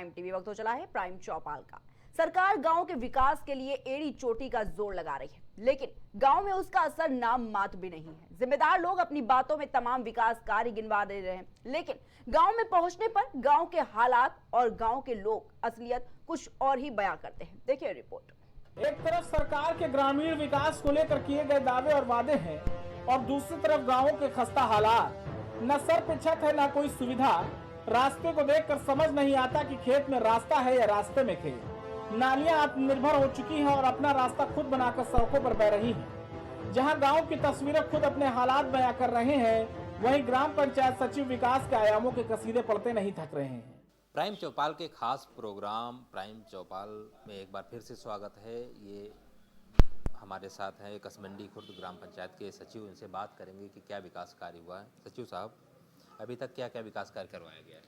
Prime TV. वक्त हो चला है प्राइम चौपाल का। सरकार गांव के विकास के लिए एड़ी चोटी का जोर लगा रही है, लेकिन गांव में उसका असर नाम मात्र भी नहीं है। जिम्मेदार लोग अपनी बातों में तमाम विकास कार्य गिनवा दे रहे हैं, लेकिन गांव में पहुंचने पर गांव के हालात और गांव के लोग असलियत कुछ और ही बयां करते हैं। देखिए रिपोर्ट। एक तरफ सरकार के ग्रामीण विकास को लेकर किए गए दावे और वादे हैं और दूसरी तरफ गांवों के खस्ता हालात। न सर पे छत है, न कोई सुविधा। रास्ते को देखकर समझ नहीं आता कि खेत में रास्ता है या रास्ते में खेत। नालियां आत्मनिर्भर हो चुकी हैं और अपना रास्ता खुद बनाकर सड़कों पर बह रही हैं। जहां गांव की तस्वीरें खुद अपने हालात बयां कर रहे हैं, वहीं ग्राम पंचायत सचिव विकास के आयामों के कसीदे पढ़ते नहीं थक रहे हैं। प्राइम चौपाल के खास प्रोग्राम प्राइम चौपाल में एक बार फिर से स्वागत है। ये हमारे साथ हैं कसमंडी खुर्द ग्राम पंचायत के सचिव। इनसे बात करेंगे कि क्या विकास कार्य हुआ है। सचिव साहब, अभी तक क्या क्या विकास कार्य करवाया गया है?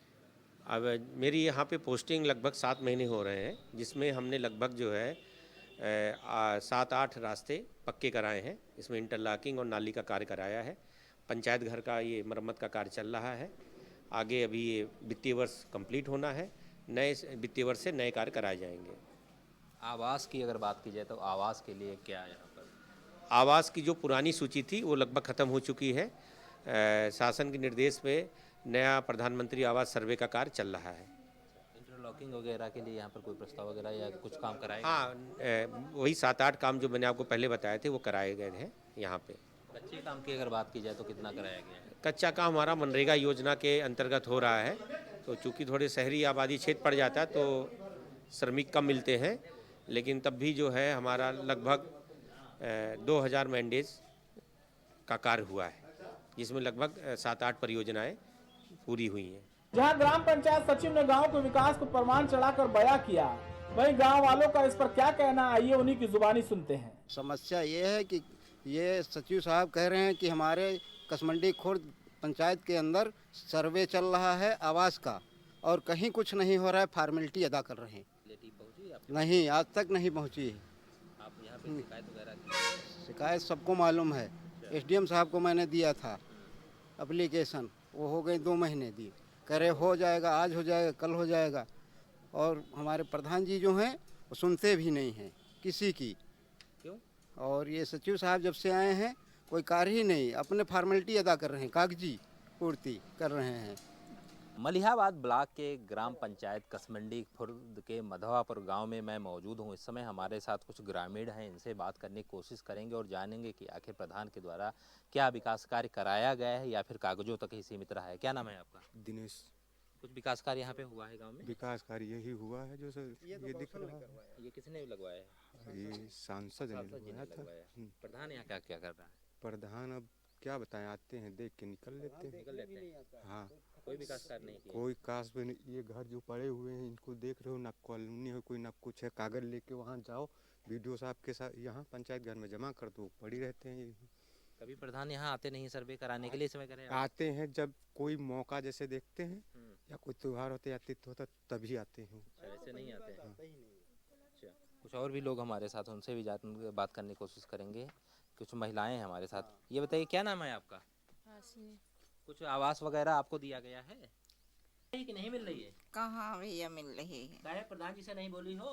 अब मेरी यहाँ पे पोस्टिंग लगभग 7 महीने हो रहे हैं, जिसमें हमने लगभग जो है 7-8 रास्ते पक्के कराए हैं। इसमें इंटरलॉकिंग और नाली का कार्य कराया है। पंचायत घर का ये मरम्मत का कार्य चल रहा है। आगे अभी ये वित्तीय वर्ष कंप्लीट होना है। नए वित्तीय वर्ष से नए कार्य कराए जाएंगे। आवास की अगर बात की जाए तो आवास के लिए क्या यहाँ पर? आवास की जो पुरानी सूची थी वो लगभग ख़त्म हो चुकी है। शासन के निर्देश पे नया प्रधानमंत्री आवास सर्वे का कार्य चल रहा है। इंटरलॉकिंग वगैरह के लिए यहाँ पर कोई प्रस्ताव वगैरह या कुछ काम कराए? हाँ, वही 7-8 काम जो मैंने आपको पहले बताए थे वो कराए गए हैं यहाँ पे। कच्चे काम की अगर बात की जाए तो कितना कराया गया है? कच्चा काम हमारा मनरेगा योजना के अंतर्गत हो रहा है। तो चूँकि थोड़े शहरी आबादी क्षेत्र पड़ जाता है तो श्रमिक कम मिलते हैं, लेकिन तब भी जो है हमारा लगभग 2000 मैंडेज का कार्य हुआ है, जिसमें लगभग 7-8 परियोजनाएं पूरी हुई हैं। जहां ग्राम पंचायत सचिव ने गांव के विकास को परवान चढ़ाकर बयां किया, वहीं गांव वालों का इस पर क्या कहना, आइए उन्हीं की जुबानी सुनते हैं। समस्या ये है कि ये सचिव साहब कह रहे हैं कि हमारे कसमंडी खुर्द पंचायत के अंदर सर्वे चल रहा है आवास का, और कहीं कुछ नहीं हो रहा है, फॉर्मेलिटी अदा कर रहे हैं। नहीं, आज तक नहीं पहुंची है। आप यहाँ पे शिकायत वगैरह की? शिकायत सबको मालूम है। एसडीएम साहब को मैंने दिया था एप्लीकेशन, वो हो गए 2 महीने दिए, कह रहे हो जाएगा, आज हो जाएगा, कल हो जाएगा। और हमारे प्रधान जी जो हैं वो सुनते भी नहीं हैं किसी की। क्यों? और ये सचिव साहब जब से आए हैं कोई कार्य ही नहीं, अपने फॉर्मेलिटी अदा कर रहे हैं, कागजी पूर्ति कर रहे हैं। मलिहाबाद ब्लॉक के ग्राम पंचायत कसमंडी खुर्द के मधवापुर गांव में मैं मौजूद हूं। इस समय हमारे साथ कुछ ग्रामीण हैं, इनसे बात करने की कोशिश करेंगे और जानेंगे कि आखिर प्रधान के द्वारा क्या विकास कार्य कराया गया है या फिर कागजों तक ही सीमित रहा है। क्या नाम है आपका? दिनेश। कुछ विकास कार्य यहाँ पे हुआ है गाँव में? विकास कार्य यही हुआ है जो सर ये दिख रहा है। ये किसने लगवाया है? ये सांसद ने जी ने लगवाया था। लगवाया है। प्रधान यहाँ क्या क्या कर रहा है? प्रधान अब क्या बताएं, आते हैं देख के निकल लेते हैं। निकल लेते हैं। हाँ, कोई विकास कार्य नहीं किया? कोई काश भी नहीं। ये घर जो पड़े हुए हैं इनको देख रहे हो, ना कॉलोनी है कोई, ना कुछ है। कागज लेके वहाँ जाओ, वीडियो साहब के साथ यहाँ पंचायत घर में जमा कर दो, पड़ी रहते हैं ये। कभी प्रधान यहाँ आते नहीं सर्वे कराने के लिए? समय करे आते हैं जब कोई मौका जैसे देखते हैं या कोई त्योहार होता है या तिथि होता तभी आते हैं। ऐसे नहीं आते हैं? अच्छा, कुछ और भी लोग हमारे साथ, उनसे भी बात करने की कोशिश करेंगे। कुछ महिलाएं हैं हमारे साथ। ये बताइए क्या नाम है आपका? कुछ आवास वगैरह आपको दिया गया है कि नहीं मिल रही है? कहाँ भैया मिल रही है? काहे प्रधान जी से नहीं बोली हो?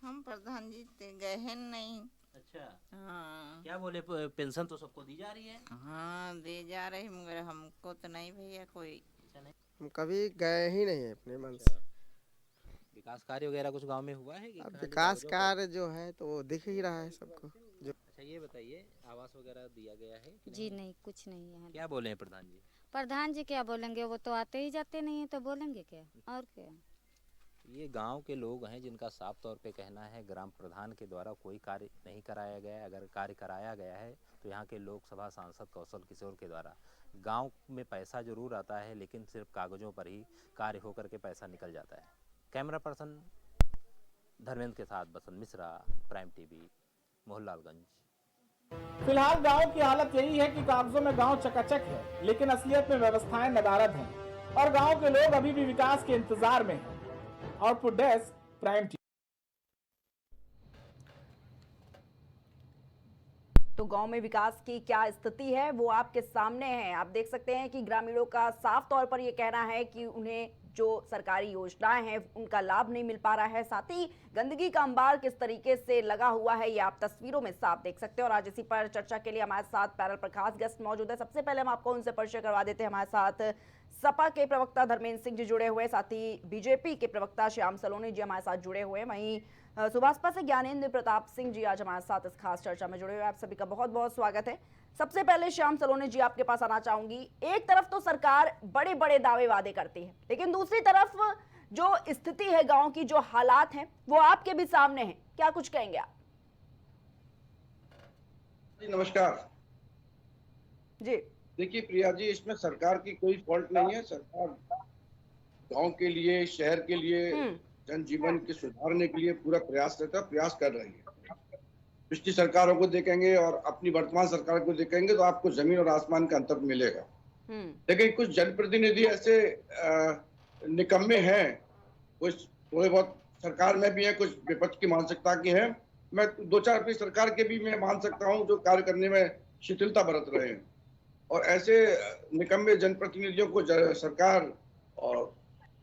हम प्रधान जी ते गए हैं नहीं। अच्छा, हाँ क्या बोले? पेंशन तो सबको दी जा रही है। हाँ दे जा रही, मगर हमको तो नहीं भैया कोई। हम कभी गए ही नहीं है अपने मन से। विकास कार्य वगैरह कुछ गांव में हुआ है कि? अब विकास कार्य जो है तो वो दिख ही रहा है सबको। जो अच्छा, ये बताइए आवास वगैरह दिया गया है कि जी नहीं, कुछ नहीं है। क्या बोले हैं प्रधान जी? प्रधान जी क्या बोलेंगे, वो तो आते ही जाते नहीं है, तो बोलेंगे क्या और क्या। ये गांव के लोग हैं जिनका साफ तौर पे कहना है ग्राम प्रधान के द्वारा कोई कार्य नहीं कराया गया है। अगर कार्य कराया गया है तो यहाँ के लोकसभा सांसद कौशल किशोर के द्वारा। गांव में पैसा जरूर आता है, लेकिन सिर्फ कागजों पर ही कार्य होकर के पैसा निकल जाता है। कैमरा पर्सन धर्मेंद्र के साथ बसंत मिश्रा, प्राइम टीवी, मोहनलालगंज। फिलहाल गांव की हालत यही है कि कागजों में गांव चकाचक है, लेकिन असलियत में व्यवस्थाएं नदारद हैं और गांव के लोग अभी भी विकास के इंतजार में हैं। Output desk, prime TV. तो गांव में विकास की क्या स्थिति है वो आपके सामने है। आप देख सकते हैं कि ग्रामीणों का साफ तौर पर यह कहना है कि उन्हें जो सरकारी योजनाएं हैं उनका लाभ नहीं मिल पा रहा है। साथ ही गंदगी का अंबार किस तरीके से लगा हुआ है ये आप तस्वीरों में साफ देख सकते हैं। और आज इसी पर चर्चा के लिए हमारे साथ पैनल पर खास गेस्ट मौजूद है। सबसे पहले हम आपको उनसे परिचय करवा देते हैं। हमारे साथ सपा के प्रवक्ता धर्मेंद्र सिंह जी जुड़े हुए, साथ ही बीजेपी के प्रवक्ता श्याम सलोनी जी हमारे साथ जुड़े हुए। वहीं सुभाषपा से ज्ञानेंद्र प्रताप सिंह जी आज हमारे साथ इस खास चर्चा में जुड़े हुए। आप सभी का बहुत बहुत स्वागत है। सबसे पहले श्याम सलोनी जी आपके पास आना चाहूंगी। एक तरफ तो सरकार बड़े बड़े दावे वादे करती है, लेकिन दूसरी तरफ जो स्थिति है गांव की, जो हालात हैं वो आपके भी सामने हैं, क्या कुछ कहेंगे आप? जी नमस्कार जी। देखिए प्रिया जी, इसमें सरकार की कोई फॉल्ट नहीं है। सरकार गांव के लिए, शहर के लिए, जनजीवन के सुधारने के लिए पूरा प्रयास कर रही है। पिछली सरकारों को देखेंगे और अपनी वर्तमान सरकार को देखेंगे तो आपको जमीन और आसमान का अंतर मिलेगा। लेकिन कुछ जनप्रतिनिधि ऐसे निकम्मे हैं, कुछ थोड़े बहुत सरकार में भी है, कुछ विपक्ष की मानसिकता के हैं। मैं दो चार अपनी सरकार के भी मैं मान सकता हूं जो कार्य करने में शिथिलता बरत रहे हैं। और ऐसे निकम्मे जनप्रतिनिधियों को सरकार और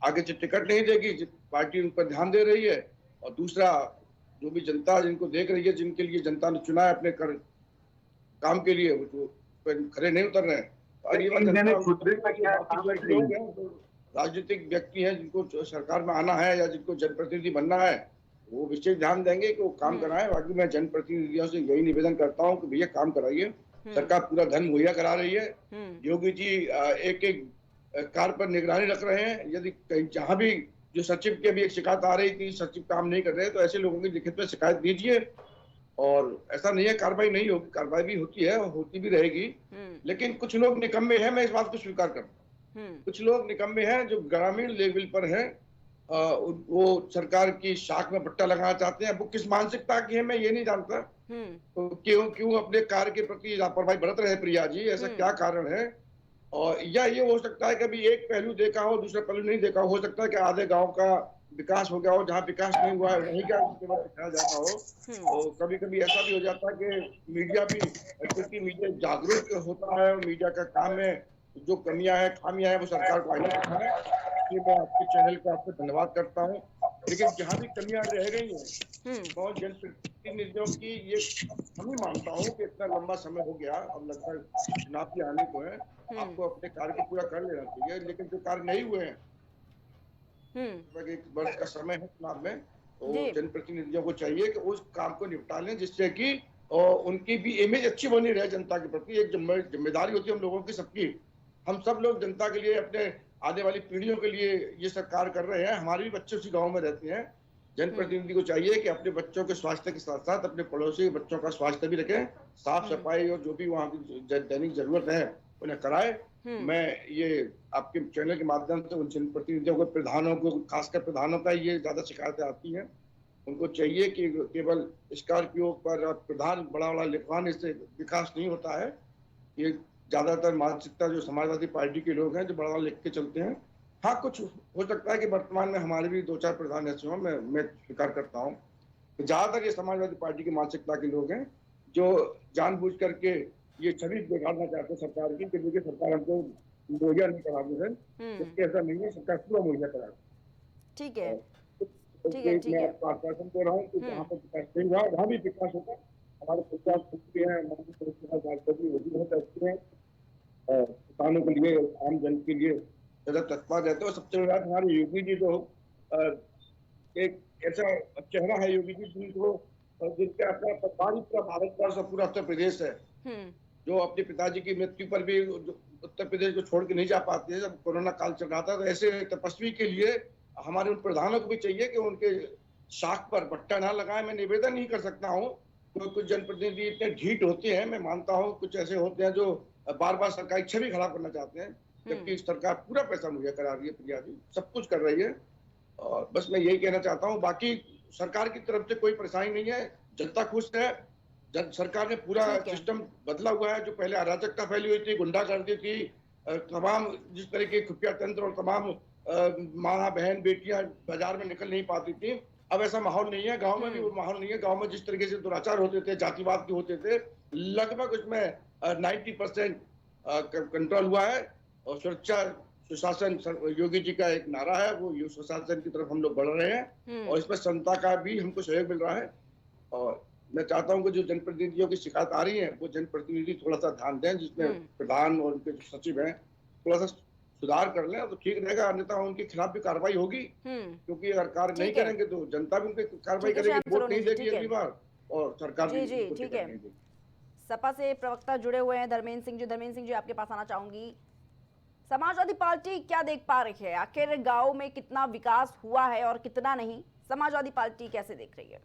आगे से टिकट नहीं देगी, पार्टी उन पर ध्यान दे रही है। और दूसरा, जो भी जनता जिनको देख रही है, जिनके लिए जनता ने चुना है अपने काम के लिए, वो खड़े नहीं उतर रहे हैं। और ये राजनीतिक व्यक्ति हैं जिनको सरकार में आना है या जिनको जनप्रतिनिधि बनना है, वो विशेष ध्यान देंगे कि वो काम कराएं। बाकी मैं जनप्रतिनिधियों से यही निवेदन करता हूँ कि भैया काम कराइए। सरकार पूरा धन मुहैया करा रही है। योगी जी एक एक कार्य पर निगरानी रख रहे हैं। यदि कहीं जहां भी जो सचिव की अभी एक शिकायत आ रही थी, सचिव काम नहीं कर रहे, तो ऐसे लोगों की लिखित में शिकायत दीजिए। और ऐसा नहीं है कार्रवाई नहीं होगी, कार्रवाई भी होती है और होती भी रहेगी। लेकिन कुछ लोग निकम्मे हैं, मैं इस बात को स्वीकार करता हूँ। कुछ लोग निकम्मे हैं जो ग्रामीण लेवल पर हैं, वो सरकार की शाख में पट्टा लगाना चाहते हैं। वो किस मानसिकता की है मैं ये नहीं जानता। तो क्यों अपने कार्य के प्रति लापरवाही बरत रहे हैं प्रिया जी, ऐसा क्या कारण है? और या ये हो सकता है कभी एक पहलू देखा हो, दूसरा पहलू नहीं देखा हो सकता है कि आधे गांव का विकास हो गया हो, जहाँ विकास नहीं हुआ है वहीं का दिखाया जाता हो। और कभी कभी ऐसा भी हो जाता है कि मीडिया भी, क्योंकि मीडिया जागरूक होता है, मीडिया का काम है जो कमियां हैं, खामियां हैं, वो सरकार को आगे रखना है। मैं आपके चैनल का आपको धन्यवाद करता हूँ। लेकिन जहाँ भी कमियां रह गई हैं, बहुत जनप्रतिनिधियों की, ये हम ही मानता हूँ कि इतना लंबा समय हो गया, अब लगभग चुनाव के आने को है, आपको अपने कार्य को पूरा कर लेना चाहिए। लेकिन जो कार्य नहीं हुए हैं, एक वर्ष का समय है चुनाव में, तो जनप्रतिनिधियों को चाहिए कि उस काम को निपटा लें, जिससे कि उनकी भी इमेज अच्छी बनी रहे जनता के प्रति। एक जिम्मेदारी होती है हम लोगों की, सबकी। हम सब लोग जनता के लिए, अपने आने वाली पीढ़ियों के लिए ये सब कार्य कर रहे हैं। हमारे भी बच्चे उसी गाँव में रहते हैं। जनप्रतिनिधि को चाहिए कि अपने बच्चों के स्वास्थ्य के साथ साथ अपने पड़ोसी बच्चों का स्वास्थ्य भी रखें, साफ सफाई और जो भी वहाँ की दैनिक जरूरत है उन्हें कराए। मैं ये आपके चैनल के माध्यम से उन जनप्रतिनिधियों को, प्रधानों को, खासकर प्रधानों का ये ज्यादा शिकायतें आती हैं, उनको चाहिए कि केवल स्कॉर्पियो पर प्रधान बड़ा लिखवाने से विकास नहीं होता है। ये ज्यादातर मानसिकता जो समाजवादी पार्टी के लोग हैं, जो बड़ा लिख के चलते हैं। हाँ, कुछ हो सकता है कि वर्तमान में हमारे भी दो चार प्रधान ऐसे हों, मैं स्वीकार करता हूँ। ज्यादातर ये समाजवादी पार्टी की मानसिकता के लोग हैं जो जानबूझ करके ये छवि बिगाड़ना चाहते हैं सरकार की, कि देखिए सरकार हमको मुहैया नहीं करा रही है, इसके ऐसा नहीं है, सरकार पूरा मुहैया करा रही है। ठीक है, ठीक है, ठीक है। मैं आश्वासन दे रहा हूँ कि जहाँ पर विकास नहीं हुआ वहाँ भी विकास होगा। हमारे पंचायत समिति है, वो भी बहुत अच्छे हैं, किसानों के लिए, आम जन के लिए ज्यादा तत्पर रहते हैं। सबसे बड़ा हमारे योगी जी तो एक ऐसा चेहरा है, योगी जी जिनके अपना पूरा भारतवर्ष और पूरा उत्तर प्रदेश है, जो अपने पिताजी की मृत्यु पर भी उत्तर प्रदेश को छोड़ के नहीं जा पाते हैं। जब कोरोना काल चल रहा था, तो ऐसे तपस्वी के लिए हमारे उन प्रधानों को भी चाहिए कि उनके शाख पर पट्टा ना लगाए। मैं निवेदन नहीं कर सकता हूँ, तो कुछ जनप्रतिनिधि इतने ढीठ होते हैं, मैं मानता हूँ। कुछ ऐसे होते हैं जो बार बार सरकारी छवि खराब करना चाहते हैं, जबकि सरकार पूरा पैसा मुहैया करा रही है प्रिया जी, सब कुछ कर रही है। और बस मैं यही कहना चाहता हूँ, बाकी सरकार की तरफ से कोई परेशानी नहीं है, जनता खुश है। सरकार ने पूरा सिस्टम बदला हुआ है। जो पहले अराजकता फैली हुई थी, गुंडागर्दी थी, तमाम जिस तरह के खुफिया तंत्र और तमाम माँ बहन बेटियां बाजार में निकल नहीं पाती थी, अब ऐसा माहौल नहीं है। गांव में भी वो माहौल नहीं है। गांव में जिस तरीके से दुराचार होते थे, जातिवाद के होते थे, लगभग उसमें 90% कंट्रोल हुआ है। और सुशासन योगी जी का एक नारा है, वो सुशासन की तरफ हम लोग बढ़ रहे हैं और इसमें जनता का भी हमको सहयोग मिल रहा है। और मैं चाहता हूं कि जो जनप्रतिनिधियों की शिकायत आ रही है वो जनप्रतिनिधि थोड़ा सा ध्यान दें, जिसमें प्रधान और उनके जो सचिव हैं थोड़ा सा सुधार कर लें तो ठीक रहेगा, अन्यथा उनके खिलाफ भी कार्रवाई होगी, क्योंकि अगर कार्य नहीं करेंगे तो जनता भी उनकी कार्रवाई करेगी, वोट नहीं देगी अगली बार और सरकार भी उनको टिकट नहीं देगी। सपा से प्रवक्ता जुड़े हुए हैं धर्मेंद्र सिंह जी। धर्मेंद्र सिंह जी, आपके पास आना चाहूंगी। समाजवादी पार्टी क्या देख पा रही है, आखिर गांव में कितना विकास हुआ है और कितना नहीं, समाजवादी पार्टी कैसे देख रही है?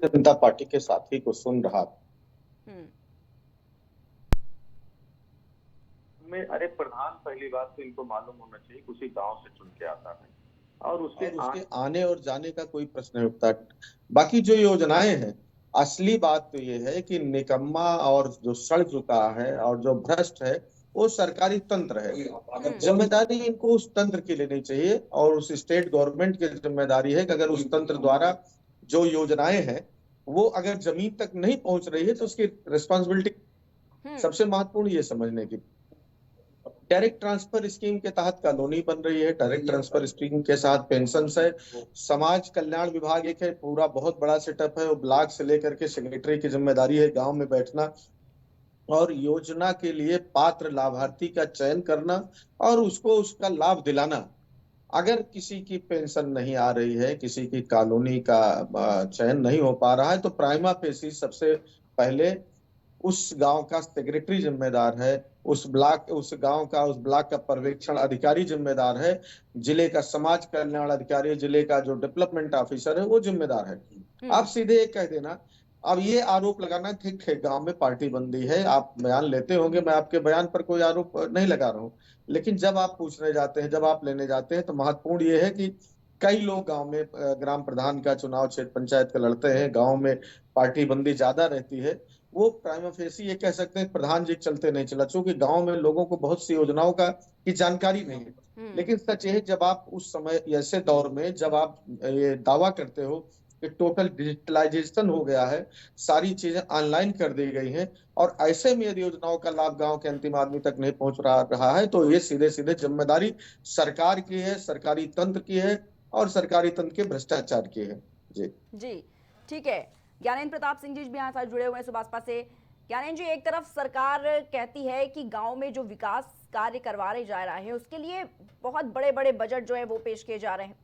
जनता पार्टी के साथी को सुन रहा में, अरे प्रधान पहली बात तो इनको मालूम होना चाहिए उसी गांव से चुन के आता है और उसके आने और जाने का कोई प्रश्न नहीं उठता। बाकी जो योजनाएं हैं, असली बात तो ये है कि निकम्मा और जो सड़ चुका है और जो भ्रष्ट है वो सरकारी तंत्र है। जिम्मेदारी इनको उस तंत्र की लेनी चाहिए और उस स्टेट गवर्नमेंट की जिम्मेदारी है कि अगर उस तंत्र द्वारा जो योजनाएं हैं वो अगर जमीन तक नहीं पहुंच रही है तो उसकी रिस्पॉन्सिबिलिटी सबसे महत्वपूर्ण ये समझने की। डायरेक्ट ट्रांसफर स्कीम के तहत कॉलोनी बन रही है, डायरेक्ट ट्रांसफर स्कीम के साथ पेंशन है, समाज कल्याण विभाग एक है, पूरा बहुत बड़ा सेटअप है, वो ब्लॉक से लेकर के सेक्रेटरी की जिम्मेदारी है गांव में बैठना और योजना के लिए पात्र लाभार्थी का चयन करना और उसको उसका लाभ दिलाना। अगर किसी की पेंशन नहीं आ रही है, किसी की कॉलोनी का चयन नहीं हो पा रहा है तो प्राइमा फेसी सबसे पहले उस गांव का सेक्रेटरी जिम्मेदार है, उस गांव का उस ब्लॉक का पर्यवेक्षण अधिकारी जिम्मेदार है, जिले का समाज कल्याण अधिकारी, जिले का जो डेवलपमेंट ऑफिसर है वो जिम्मेदार है। आप सीधे एक कह देना, अब ये आरोप लगाना ठीक है गांव में पार्टी बंदी है, आप बयान लेते होंगे, मैं आपके बयान पर कोई आरोप नहीं लगा रहा हूँ, लेकिन जब आप पूछने जाते हैं, जब आप लेने जाते हैं तो महत्वपूर्ण ये है कि कई लोग गांव में ग्राम प्रधान का चुनाव क्षेत्र पंचायत का लड़ते हैं, गांव में पार्टी बंदी ज्यादा रहती है, वो प्राइमा फेसी ये कह सकते हैं प्रधान जी चलते नहीं चला, चूंकि गांव में लोगों को बहुत सी योजनाओं की जानकारी नहीं है। लेकिन सच है जब आप उस समय ऐसे दौर में जब आप ये दावा करते हो कि टोटल डिजिटलाइजेशन हो गया है, सारी चीजें ऑनलाइन कर दी गई हैं और ऐसे में यदि योजनाओं का लाभ गांव के अंतिम आदमी तक नहीं पहुंच रहा है तो ये सीधे सीधे जिम्मेदारी सरकार की है, सरकारी तंत्र की है और सरकारी तंत्र के भ्रष्टाचार की है। जी ठीक है। ज्ञानेंद्र प्रताप सिंह जी भी यहाँ साथ जुड़े हुए हैं सुभाषपा से। ज्ञानेंद्र जी, एक तरफ सरकार कहती है कि गांव में जो विकास कार्य करवाए जा रहे हैं उसके लिए बहुत बड़े बड़े बजट जो है वो पेश किए जा रहे हैं,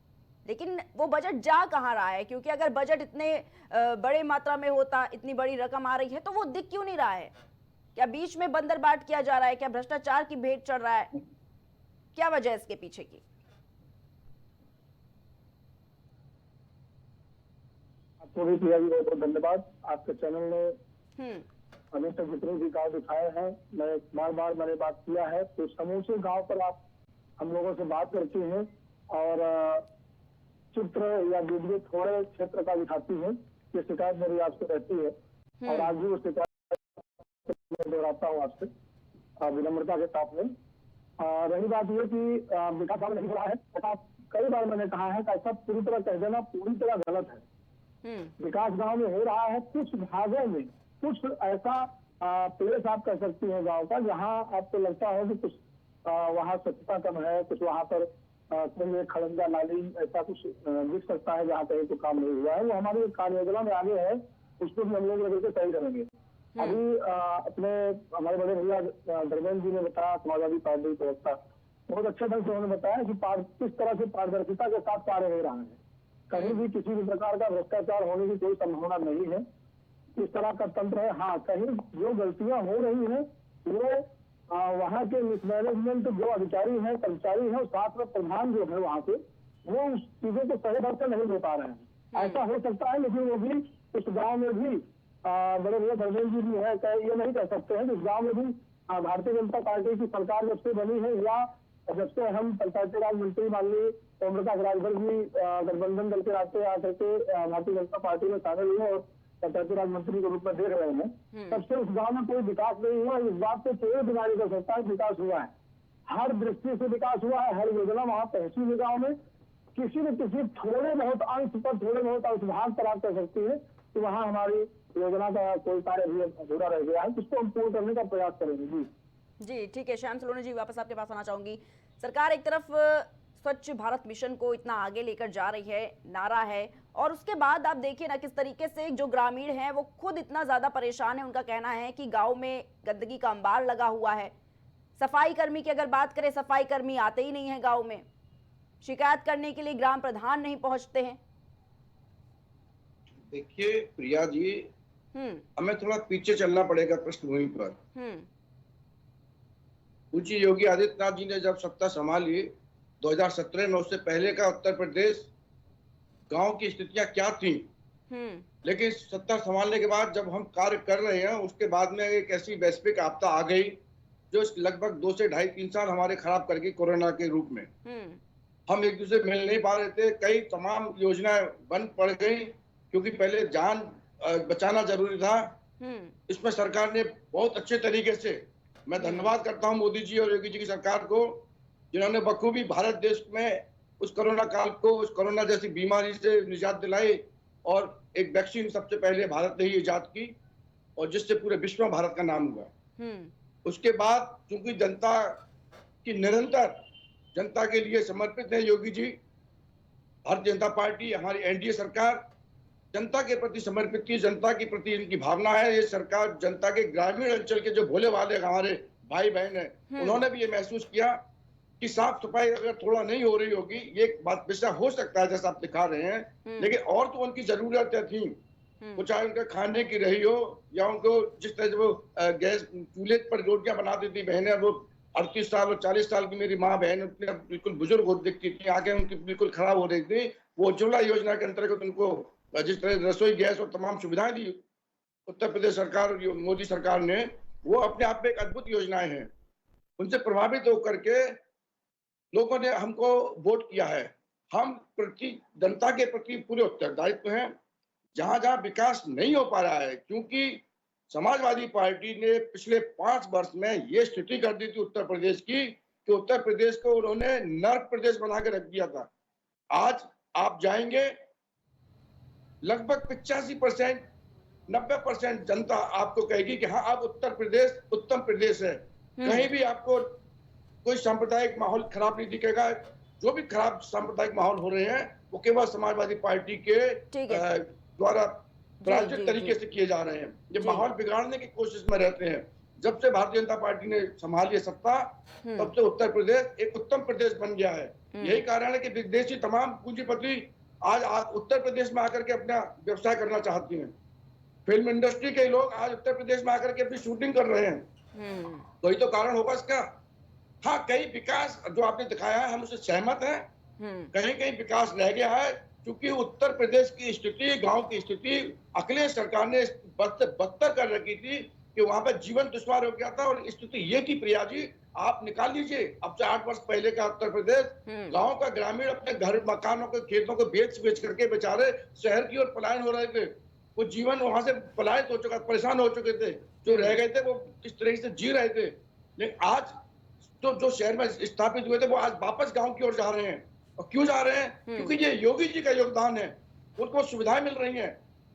लेकिन वो बजट जा कहाँ रहा है? क्योंकि अगर बजट इतने बड़े मात्रा में होता, इतनी बड़ी रकम आ रही है तो वो दिख क्यों नहीं रहा है? क्या बीच में बंदरबाट किया जा रहा है? क्या भ्रष्टाचार की भेंट चढ़ रहा है? क्या वजह है इसके पीछे की? आपको भी प्रिया जी बहुत बहुत धन्यवाद। आपके चैनल ने अभी तक जितने भी गाँव दिखाए हैं, मैं बार बार मैंने बात किया है, तो समूचे गांव पर आप हम लोगों से बात करती हैं और चित्र या वीडियो थोड़े क्षेत्र का दिखाती है, ये शिकायत मेरी आपसे रहती है और आज भी वो शिकायत दोहराता हूँ आपसे विनम्रता के साथ में। रही बात ये कि विकास कार्य नहीं हो रहा है, ऐसा कई बार मैंने कहा है कि ऐसा पूरी तरह कह देना पूरी तरह गलत है। विकास गांव में हो रहा है, कुछ भागों में कुछ ऐसा प्लेस आप कह सकती हैं गांव का जहां आपको लगता है कि कुछ वहां स्वच्छता कम है, कुछ वहां पर कोई खड़ंजा नाली ऐसा कुछ दिख सकता है जहाँ कहीं तो काम नहीं हुआ है, वो हमारी कार्य योजना में आगे है, उसको भी हम लोग लेकर सही करेंगे। अभी अपने हमारे बड़े भैया धर्मेंद्र जी ने बताया, समाजवादी पार्टी प्रवक्ता, बहुत अच्छे ढंग से उन्होंने बताया कि किस तरह से पारदर्शिता के साथ कार्य हो रहा है, कहीं भी किसी भी प्रकार का भ्रष्टाचार होने की कोई संभावना नहीं है, इस तरह का तंत्र है। हाँ, कहीं जो गलतियां हो रही हैं वो वहाँ के मिसमैनेजमेंट जो अधिकारी हैं, कर्मचारी हैं, साथ में प्रधान जो है वहाँ के, वो उस चीजों को सही ढंग से नहीं ले पा रहे हैं। ऐसा हो सकता है, लेकिन वो भी उस गांव में भी बड़े भैया धर्मेंद्र जी भी है, ये नहीं कह सकते हैं कि उस गाँव में भी भारतीय जनता पार्टी की सरकार जब से बनी है या जब से हम पंचायती राज मंत्री माननीय ओम प्रकाश राजभर जी गठबंधन दल के रास्ते आकर के भारतीय जनता पार्टी में शामिल हुए और पंचायती राज मंत्री के रूप में देख रहे हैं, तब से उस गांव में कोई विकास नहीं हुआ। इस बात से कोई बीमारी कर सकता है विकास हुआ है, हर दृष्टि से विकास हुआ है, हर योजना वहाँ पहुंची है गाँव में। किसी न किसी थोड़े बहुत अंश पर, थोड़े बहुत अंशभाग पर आप कह सकती है कि वहाँ हमारी योजना का कोई कार्य भी अधूरा रह गया है, जिसको हम पूर्ण करने का प्रयास करेंगे। जी जी ठीक है, श्याम सलोनी जी वापस आपके पास आना चाहूंगी। सरकार एक तरफ स्वच्छ भारत मिशन को इतना आगे लेकर जा रही है, नारा है, और उसके बाद आप देखिए ना किस तरीके से जो ग्रामीण हैं वो खुद इतना ज्यादा परेशान है। उनका कहना है कि गांव में गंदगी का अंबार लगा हुआ है। सफाई कर्मी की अगर बात करें, सफाई कर्मी आते ही नहीं है गाँव में, शिकायत करने के लिए ग्राम प्रधान नहीं पहुंचते हैं। देखिए प्रिया जी, हमें थोड़ा पीछे चलना पड़ेगा पृष्ठभूमि पर। पूज्य योगी आदित्यनाथ जी ने जब सत्ता संभाली 2017 में, उससे पहले का उत्तर प्रदेश गांव की स्थितियां क्या थी, लेकिन सत्ता संभालने के बाद जब हम कार्य कर रहे हैं, उसके बाद में एक ऐसी वैश्विक आपदा आ गई जो लगभग 2 से 2.5-3 साल हमारे खराब कर गई कोरोना के रूप में। हम एक दूसरे मिल नहीं पा रहे थे, कई तमाम योजनाएं बंद पड़ गई क्योंकि पहले जान बचाना जरूरी था। इसमें सरकार ने बहुत अच्छे तरीके से, मैं धन्यवाद करता हूं मोदी जी और योगी जी की सरकार को, जिन्होंने बखूबी भारत देश में उस कोरोना काल को, उस कोरोना जैसी बीमारी से निजात दिलाई और एक वैक्सीन सबसे पहले भारत ने ही इजाद की और जिससे पूरे विश्व में भारत का नाम हुआ। उसके बाद चूंकि जनता की निरंतर जनता के लिए समर्पित है योगी जी, भारतीय जनता पार्टी, हमारी एनडीए सरकार जनता के प्रति समर्पित थी, जनता के प्रति इनकी भावना है। ये सरकार जनता के ग्रामीण अंचल के जो भोले वाले हमारे भाई बहन है, उन्होंने भी ये महसूस किया कि साफ सफाई अगर थोड़ा नहीं हो रही होगी, ये बात विषय हो सकता है जैसा आप दिखा रहे हैं, लेकिन और तो उनकी जरूरतें थी, वो चाहे उनके खाने की रही हो या उनको जिस तरह से वो गैस चूल्हे पर रोटियां बनाती थी बहनें, वो 38 साल और 40 साल की मेरी माँ बहन बिल्कुल बुजुर्ग हो दिखती थी, आंखें उनकी बिल्कुल खराब हो रही थी। वो उज्ज्वला योजना के अंतर्गत उनको जिस तरह रसोई गैस और तमाम सुविधाएं दी उत्तर प्रदेश सरकार, मोदी सरकार ने, वो अपने आप में एक अद्भुत योजनाएं हैं। उनसे प्रभावित होकर के लोगों ने हमको वोट किया है। हम प्रति जनता के प्रति पूरे उत्तरदायित्व हैं। जहां जहां विकास नहीं हो पा रहा है, क्योंकि समाजवादी पार्टी ने पिछले 5 वर्ष में ये स्थिति कर दी थी उत्तर प्रदेश की कि उत्तर प्रदेश को उन्होंने नर्क प्रदेश बना के रख दिया था। आज आप जाएंगे, लगभग 85%, 90% जनता आपको कहेगी कि हाँ, अब उत्तर प्रदेश उत्तम प्रदेश है। कहीं भी आपको कोई सांप्रदायिक माहौल खराब नहीं दिखेगा। जो भी खराब सांप्रदायिक माहौल हो रहे हैं वो केवल समाजवादी पार्टी के द्वारा प्रायोजित तरीके से किए जा रहे हैं। ये माहौल बिगाड़ने की कोशिश में रहते हैं। जब से भारतीय जनता पार्टी ने संभाली सत्ता, तब से उत्तर प्रदेश एक उत्तम प्रदेश बन गया है। यही कारण है कि विदेशी तमाम पूंजीपति आज उत्तर प्रदेश में आकर के अपना व्यवसाय करना चाहती हैं। फिल्म इंडस्ट्री के लोग आज उत्तर प्रदेश में आकर के अपनी शूटिंग कर रहे हैं। तो ये तो कारण होगा इसका। हाँ, कई विकास जो आपने दिखाया है हम उससे सहमत हैं, कहीं कहीं विकास रह गया है, क्योंकि उत्तर प्रदेश की स्थिति, गांव की स्थिति अखिलेश सरकार ने बदतर कर रखी थी कि वहां पर जीवन दुश्वार हो गया था। और स्थिति ये थी प्रिया जी, आप निकाल लीजिए अब से 8 वर्ष पहले का उत्तर प्रदेश, गांव का ग्रामीण अपने घर मकानों के खेतों को बेच करके बेचारे शहर की ओर पलायन हो रहे थे। वो जीवन वहां से पलायन हो चुका, परेशान हो चुके थे। जो रह गए थे वो किस तरह से जी रहे थे। लेकिन आज जो शहर में स्थापित हुए थे वो आज वापस गांव की ओर जा रहे हैं। और क्यों जा रहे हैं? क्योंकि ये योगी जी का योगदान है, उनको सुविधाएं मिल रही हैं।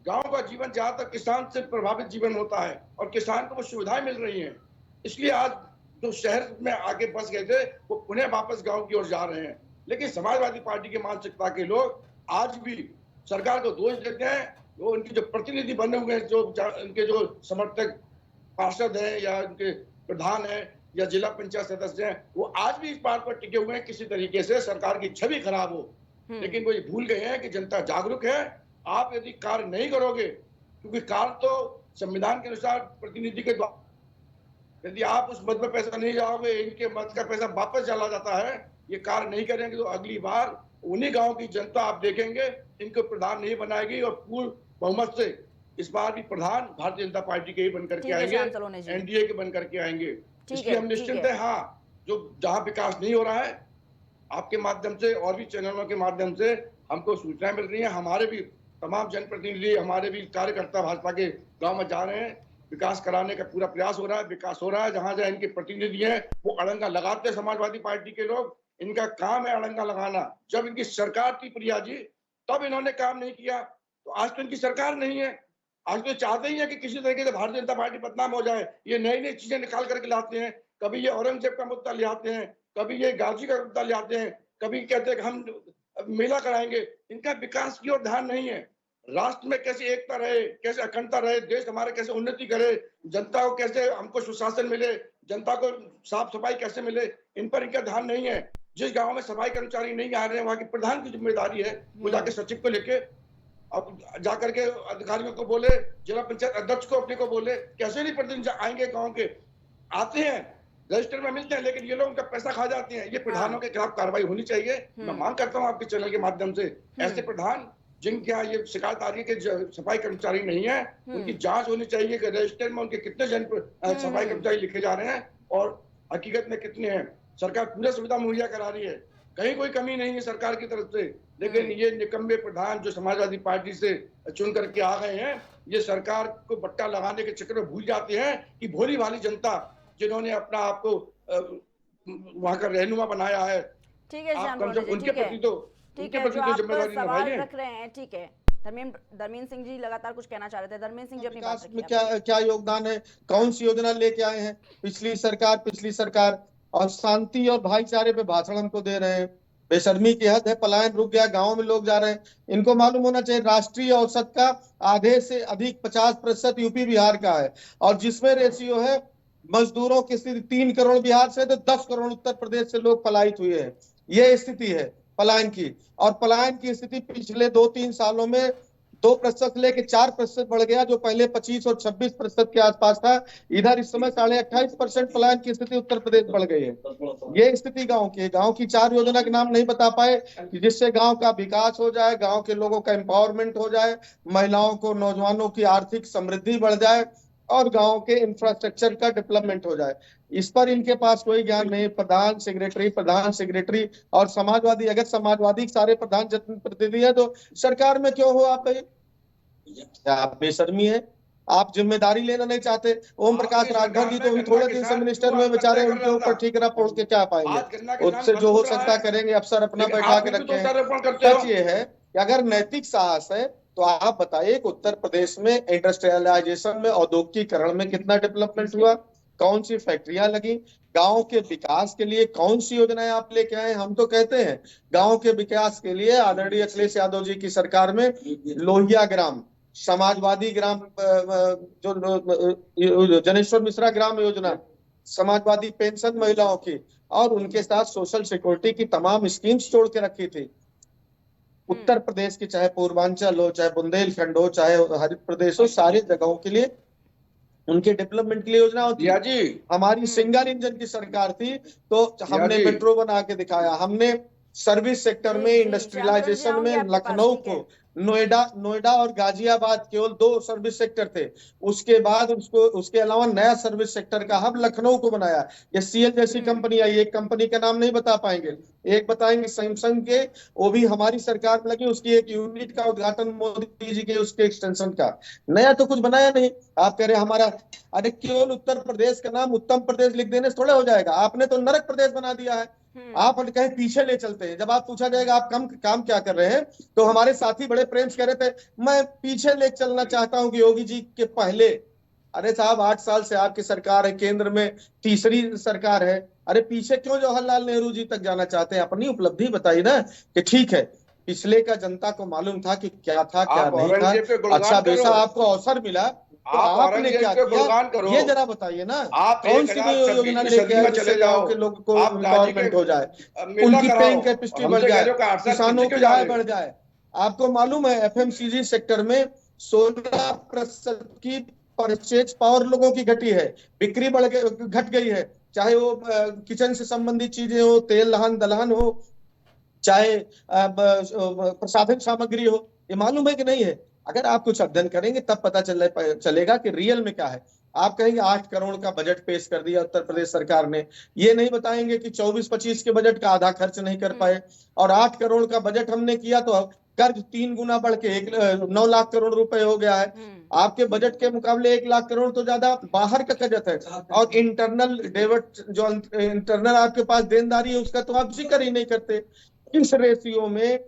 गांव का जीवन ज्यादातर किसान से प्रभावित जीवन होता है और किसान को वो सुविधाएं मिल रही हैं। इसलिए आज जो शहर में आके बस गए थे वो पुनः वापस गांव की ओर जा रहे हैं। लेकिन समाजवादी पार्टी के मानसिकता के लोग आज भी सरकार को दोष देते हैं। वो उनके जो प्रतिनिधि बने हुए हैं, जो उनके जो समर्थक पार्षद हैं या उनके प्रधान हैं या जिला पंचायत सदस्य हैं, वो आज भी इस बात पर टिके हुए हैं किसी तरीके से सरकार की छवि खराब हो। लेकिन वो ये भूल गए हैं कि जनता जागरूक है। आप यदि कार्य नहीं करोगे, क्योंकि कार्य तो संविधान के अनुसार प्रतिनिधि के द्वारा, यदि आप उस मत में पैसा नहीं जाओगे, इनके मत का पैसा वापस चला जाता है, ये कार्य नहीं करेंगे तो अगली बार उन्हीं गांव की जनता आप देखेंगे इनको प्रधान नहीं बनाएगी और पूर्ण बहुमत से इस बार भी प्रधान भारतीय जनता पार्टी के ही बनकर के आएंगे, एनडीए के बनकर के आएंगे। इसलिए हम निश्चिंत है। हाँ, जो जहाँ विकास नहीं हो रहा है, आपके माध्यम से और भी चैनलों के माध्यम से हमको सूचनाएं मिल रही हैं। हमारे भी तमाम जनप्रतिनिधि, हमारे भी कार्यकर्ता भाजपा के गांव में जा रहे हैं, विकास कराने का पूरा प्रयास हो रहा है, विकास हो रहा है। जहां जहां इनके प्रतिनिधि हैं वो अड़ंगा लगाते हैं। समाजवादी पार्टी के लोग, इनका काम है अड़ंगा लगाना। जब इनकी सरकार थी प्रिया जी, तब इन्होंने काम नहीं किया, तो आज तो इनकी सरकार नहीं है। आज तो चाहते ही है कि किसी तरीके से भारतीय जनता पार्टी बदनाम हो जाए। ये नई नई चीजें निकाल करके लाते हैं, कभी ये औरंगजेब का मुद्दा ले आते हैं, कभी ये गाजी का मुद्दा ले आते हैं, कभी कहते हैं कि हम मेला कराएंगे। इनका विकास की ओर ध्यान नहीं है। राष्ट्र में कैसे एकता रहे, कैसे अखंडता रहे, देश हमारे कैसे उन्नति करे, जनता को कैसे हमको सुशासन मिले, जनता को साफ सफाई कैसे मिले, इन पर इनका ध्यान नहीं है। जिस गांव में सफाई कर्मचारी नहीं आ रहे हैं, वहां की प्रधान की जिम्मेदारी है वो जाके सचिव को लेके अब जाकर के अधिकारियों को बोले, जिला पंचायत अध्यक्ष को अपने को बोले। कैसे नहीं प्रतिनिधि आएंगे गांव के, आते हैं रजिस्टर में मिलते हैं, लेकिन ये लोग उनका पैसा खा जाते हैं। ये प्रधानों के खिलाफ कार्रवाई होनी चाहिए। मैं मांग करता हूँ आपके चैनल के माध्यम से, ऐसे प्रधान जिनके यहाँ ये शिकायत आ रही है कि सफाई कर्मचारी नहीं है, उनकी जांच होनी चाहिए कि रजिस्टर में उनके कितने सफाई कर्मचारी लिखे जा रहे हैं और हकीकत में कितने हैं। सरकार पूरी सुविधा मुहैया करा रही है, कहीं कोई कमी नहीं है सरकार की तरफ से, लेकिन ये निकम्मे प्रधान जो समाजवादी पार्टी से चुन करके आ गए हैं, ये सरकार को बट्टा लगाने के चक्कर में भूल जाते हैं कि भोली भाली जनता जिन्होंने अपना आपको वहां का रहनुमा बनाया है, ठीक है आप कम से कम उनके प्रति तो जिम्मेदारी निभाइए। रख रहे हैं। ठीक है, धर्मेंद्र सिंह जी लगातार कुछ कहना चाह रहे थे। धर्मेंद्र सिंह जी अपनी बात में क्या योगदान है, कौन सी योजना लेके आए हैं पिछली सरकार, और शांति और भाईचारे पे भाषण हमको दे रहे हैं। बेशर्मी की हद है, पलायन रुक गया, गाँव में लोग जा रहे हैं। इनको मालूम होना चाहिए राष्ट्रीय औसत का आधे से अधिक 50% यूपी बिहार का है, और जिसमें रेशियो है मजदूरों की स्थिति 3 करोड़ बिहार से तो 10 करोड़ उत्तर प्रदेश से लोग पलायित हुए हैं। ये स्थिति है पलायन की, और पलायन की स्थिति पिछले 2-3 सालों में 2% लेके 4% बढ़ गया, जो पहले 25 और 26% के आसपास था। इधर इस समय 28.5% पलायन की स्थिति उत्तर प्रदेश बढ़ गई है। ये स्थिति गांव की 4 योजना के नाम नहीं बता पाए कि जिससे गांव का विकास हो जाए, गांव के लोगों का एम्पावरमेंट हो जाए, महिलाओं को, नौजवानों की आर्थिक समृद्धि बढ़ जाए और गांव के इंफ्रास्ट्रक्चर का डेवलपमेंट हो जाए। इस पर इनके पास कोई ज्ञान नहीं। प्रधान सेक्रेटरी और समाजवादी, अगर समाजवादी सारे प्रधान जनप्रतिनिधि है तो सरकार में क्यों हो आप? आप बेशर्मी है, आप जिम्मेदारी लेना नहीं चाहते। ओम प्रकाश राजभर जी तो अभी थोड़े दिन से मिनिस्टर में बेचारे, उनके ऊपर ठीकरा फोड़ के क्या पाएंगे? उससे जो हो सकता करेंगे, अफसर अपना बैठा के रखे हैं। सच ये है कि अगर नैतिक साहस है तो आप बताइए कि उत्तर प्रदेश में इंडस्ट्रियलाइजेशन में, औद्योगिकीकरण में कितना डेवलपमेंट हुआ, कौन सी फैक्ट्रियां लगी, गांव के विकास के लिए कौन सी योजनाएं आप लेके आए? हम तो कहते हैं गांव के विकास के लिए आदरणीय अखिलेश यादव जी की सरकार में लोहिया ग्राम, समाजवादी ग्राम, जो जनेश्वर मिश्रा ग्राम योजना, समाजवादी पेंशन महिलाओं की, और उनके साथ सोशल सिक्योरिटी की तमाम स्कीम्स जोड़ के रखी थी। उत्तर प्रदेश की चाहे पूर्वांचल हो, चाहे बुंदेलखंड हो, चाहे हरित प्रदेश हो, सारी जगहों के लिए उनके डेवलपमेंट के लिए योजना होती है जी। हमारी सिंगल इंजन की सरकार थी तो हमने मेट्रो बना के दिखाया, हमने सर्विस सेक्टर में, इंडस्ट्रियलाइजेशन में लखनऊ को, नोएडा और गाजियाबाद केवल 2 सर्विस सेक्टर थे। उसके बाद उसके अलावा नया सर्विस सेक्टर का हब लखनऊ को बनाया। ये सीएल जैसी कंपनी आई, एक कंपनी का नाम नहीं बता पाएंगे, एक बताएंगे सैमसंग के, वो भी हमारी सरकार में लगी, उसकी एक यूनिट का उद्घाटन मोदी जी के उसके एक्सटेंशन का। नया तो कुछ बनाया नहीं। आप कह रहे हमारा, अरे केवल उत्तर प्रदेश का नाम उत्तम प्रदेश लिख देने से थोड़ा हो जाएगा। आपने तो नरक प्रदेश बना दिया है। आप कहीं पीछे ले चलते हैं। जब आप पूछा जाएगा आप काम क्या कर रहे हैं, तो हमारे साथी बड़े प्रेम से कह रहे थे मैं पीछे ले चलना चाहता हूं कि योगी जी के पहले। अरे साहब 8 साल से आपकी सरकार है, केंद्र में तीसरी सरकार है। अरे पीछे क्यों जवाहरलाल नेहरू जी तक जाना चाहते हैं? अपनी उपलब्धि बताइए ना कि ठीक है पिछले का जनता को मालूम था कि क्या था क्या नहीं था। अच्छा वैसा आपको अवसर मिला तो आपने क्या किया ये जरा बताइए ना। कौन सी योजना लेके आए जिससे गांव के लोगों को एम्पावरमेंट हो जाए, उनकी पेइंग कैपेसिटी बढ़ जाए, किसानों की आय बढ़ जाए। आपको मालूम है एफएमसीजी सेक्टर में 16% की परचेज पावर लोगों की घटी है, बिक्री घट गई है। चाहे वो किचन से संबंधित चीजें हो, तेल लहन दलहन हो, चाहे प्रसाधन सामग्री हो। ये मालूम है कि नहीं है? अगर आप कुछ अध्ययन करेंगे तब पता चलेगा कि रियल में क्या है। आप कहेंगे 8 करोड़ का बजट पेश कर दिया उत्तर प्रदेश सरकार ने, ये नहीं बताएंगे कि 24-25 के बजट का आधा खर्च नहीं कर पाए। और 8 करोड़ का बजट हमने किया तो कर्ज 3 गुना बढ़ के 9 लाख करोड़ रुपए हो गया है। आपके बजट के मुकाबले 1 लाख करोड़ तो ज्यादा बाहर का कर्ज है। और इंटरनल डेबिट जो इंटरनल आपके पास देनदारी है उसका तो आप जिक्र ही नहीं करते। इस रेशियो में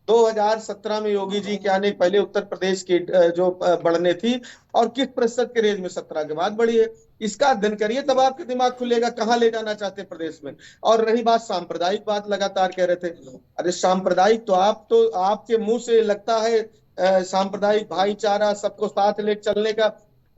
2017 में योगी जी के आने पहले उत्तर प्रदेश की जो बढ़ने थी और किस प्रतिशत के रेंज में 17 के बाद बढ़ी है। इसका अध्ययन करिए, तब आपका दिमाग खुलेगा कहाँ ले जाना चाहते हैं प्रदेश में। और रही बात सांप्रदायिक, बात लगातार कह रहे थे, अरे सांप्रदायिक तो आपके मुंह से लगता है सांप्रदायिक भाईचारा, सबको साथ ले चलने का,